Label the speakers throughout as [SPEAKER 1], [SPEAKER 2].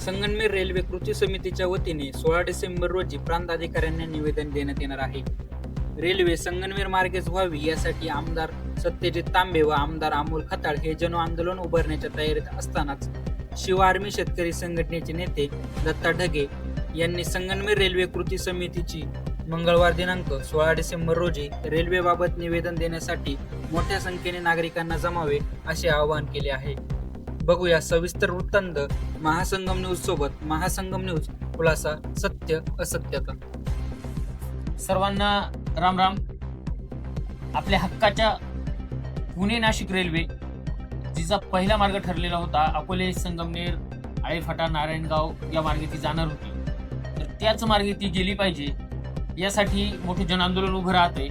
[SPEAKER 1] Sangamner railway कृती समितीच्या वतीने 16 डिसेंबर रोजी प्रांत अधिकाऱ्यांना निवेदन देण्यात येणार आहे. रेल्वे संगमनेर मार्गेच व्हावी यासाठी आमदार सत्यजित तांबे व आमदार अमोल खताळ हे जन आंदोलन उभारण्याच्या तयारीत असतानाच शिव आर्मी शेतकरी संघटनेचे नेते दत्ता ढगे यांनी संगमनेर रेल्वे कृती समितीची मंगळवार दिनांक 16 डिसेंबर रोजी रेल्वेबाबत निवेदन देण्यासाठी मोठ्या संख्येने नागरिकांना जमावे असे आवाहन केले आहे. बघूया सविस्तर वृत्तांत महासंगम न्यूज सोबत. महासंगम न्यूज, खुलासा सत्य असत्यता.
[SPEAKER 2] सर्वांना राम राम. आपल्या हक्काच्या पुणे नाशिक रेल्वे जिचा पहिला मार्ग ठरलेला होता, अकोले संगमनेर आळेफाटा नारायणगाव या मार्गे ती जाणार होती, तर त्याच मार्गे ती गेली पाहिजे यासाठी मोठे जन आंदोलन उभं राहते.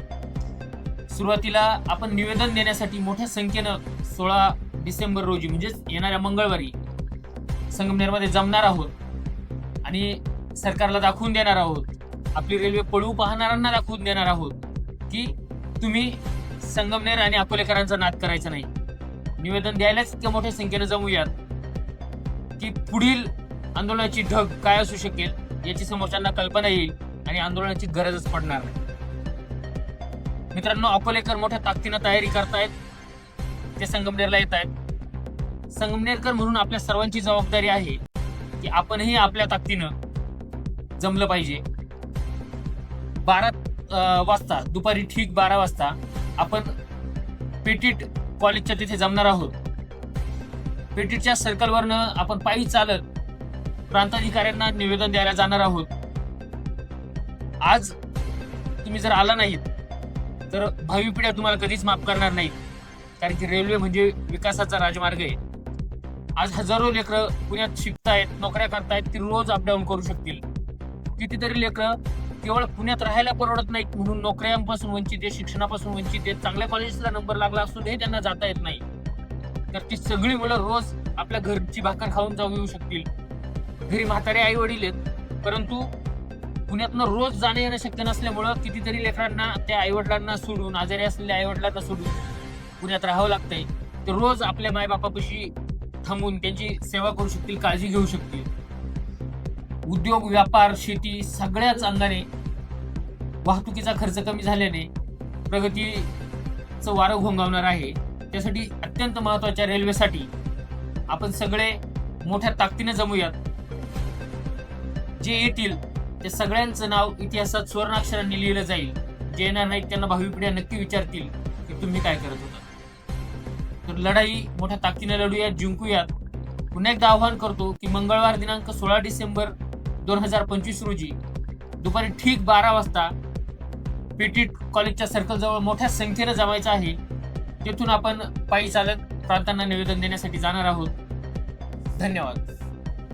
[SPEAKER 2] सुरुवातीला आपण निवेदन देण्यासाठी मोठ्या संख्येनं 16 डिसेंबर रोजी म्हणजेच येणाऱ्या मंगळवारी संगमनेरमध्ये जमणार आहोत आणि सरकारला दाखवून देणार आहोत, आपली रेल्वे पळवू पाहणाऱ्यांना दाखवून देणार आहोत की तुम्ही संगमनेर आणि अकोलेकरांचा नाद करायचा नाही. निवेदन द्यायलाच इतक्या मोठ्या संख्येनं जमूयात की पुढील आंदोलनाची ढग काय असू शकेल याची समोरच्यांना कल्पना येईल आणि आंदोलनाची गरजच पडणार नाही. मित्रांनो, अकोलेकर मोठ्या ताकदीनं तयारी करतायत, ते संगमनेरला येत आहेत. संगमनेरकर म्हणून आपल्या सर्वांची जबाबदारी आहे की आपणही आपल्या ताकदीनं जमलं पाहिजे. 12 वाजता दुपारी ठीक 12 वाजता आपण पेटीट कॉलेजच्या तिथे जमणार आहोत. पेटीटच्या सर्कलवरनं आपण पायी चालत प्रांताधिकाऱ्यांना निवेदन द्यायला जाणार आहोत. आज तुम्ही जर आला नाहीत तर भावी पिढ्या तुम्हाला कधीच माफ करणार नाहीत, कारण की रेल्वे म्हणजे विकासाचा राजमार्ग आहे. आज हजारो लेकरं पुण्यात शिकतायत, नोकऱ्या करतायत, ती रोज अपडाऊन करू शकतील. कितीतरी लेकरं केवळ पुण्यात राहायला परवडत नाहीत म्हणून नोकऱ्यांपासून वंचित आहे, शिक्षणापासून वंचित आहेत, चांगल्या कॉलेजला नंबर लागला असूनही त्यांना जाता येत नाही. तर ती सगळी मुलं रोज आपल्या घरची भाकर खाऊन जाऊ येऊ शकतील. घरी म्हातारे आई वडील आहेत, परंतु पुण्यातनं रोज जाणं येणं शक्य नसल्यामुळं कितीतरी लेकरांना त्या आईवडिलांना सोडून, आजारी असलेल्या आईवडिलांना सोडून पुण्यात राहावं लागतंय. ते रोज आपल्या मायबापापाशी थांबून त्यांची सेवा करू शकतील, काळजी घेऊ शकतील. उद्योग, व्यापार, शेती सगळ्याच अंगाने वाहतुकीचा खर्च कमी झाल्याने प्रगतीचं वारं घोंगावणार आहे. त्यासाठी अत्यंत महत्वाच्या रेल्वेसाठी आपण सगळे मोठ्या ताकदीने जमूयात. जे येतील ते सगळ्यांचं नाव इतिहासात सुवर्णाक्षरांनी लिहिलं जाईल. जे येणार नाहीत त्यांना भावी पिढ्या नक्की विचारतील की तुम्ही काय करत होता. तर लढाई मोठ्या ताकदीने लढूयात, जिंकूयात. पुन्हा एकदा आवाहन करतो की मंगळवार दिनांक 16 डिसेंबर 2025 रोजी दुपारी ठीक 12 वाजता पेटीट कॉलेजच्या सर्कलजवळ मोठ्या संख्येनं जमायचं आहे. तेथून आपण पायी चालत प्रांतांना निवेदन देण्यासाठी जाणार आहोत. धन्यवाद.